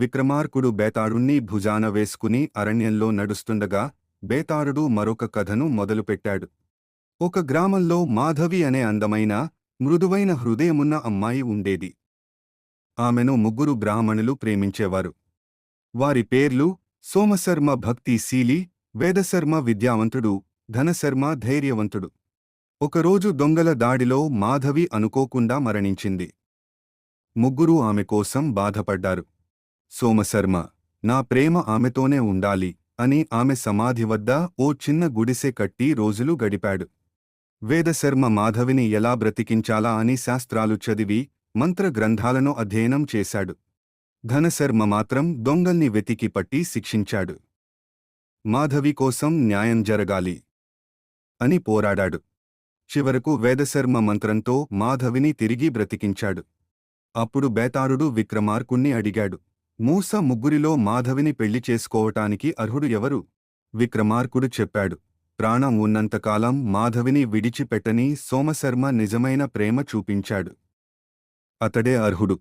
విక్రమార్కుడు బేతాళుణ్ణి భుజాన వేసుకుని అరణ్యంలో నడుస్తుండగా బేతాళుడు మరొక కథను మొదలుపెట్టాడు. ఒక గ్రామంలో మాధవి అనే అందమైన, మృదువైన హృదయమున్న అమ్మాయి ఉండేది. ఆమెను ముగ్గురు బ్రాహ్మణులు ప్రేమించేవారు. వారి పేర్లు సోమశర్మ భక్తిశీలి, వేదశర్మ విద్యావంతుడు, ధనశర్మ ధైర్యవంతుడు. ఒకరోజు దొంగల దాడిలో మాధవి అనుకోకుండా మరణించింది. ముగ్గురూ ఆమె కోసం బాధపడ్డారు. సోమశర్మ, నా ప్రేమ ఆమెతోనే ఉండాలి అని ఆమె సమాధి వద్ద ఓ చిన్న గుడిసె కట్టి రోజులు గడిపాడు. వేదశర్మ మాధవిని ఎలా బ్రతికించాలా అని శాస్త్రాలు చదివి మంత్ర గ్రంథాలను అధ్యయనం చేశాడు. ధనశర్మ మాత్రం దొంగల్ని వెతికి పట్టి శిక్షించాడు. మాధవి కోసం న్యాయం జరగాలి అని పోరాడాడు. చివరకు వేదశర్మ మంత్రంతో మాధవిని తిరిగి బ్రతికించాడు. అప్పుడు బేతాళుడు విక్రమార్కుణ్ణి అడిగాడు, మూస ముగ్గురిలో మాధవిని పెళ్లి చేసుకోవటానికి అర్హుడు ఎవరు? విక్రమార్కుడు చెప్పాడు, ప్రాణం ఉన్నంతకాలం మాధవిని విడిచిపెట్టని సోమశర్మ నిజమైన ప్రేమ చూపించాడు. అతడే అర్హుడు.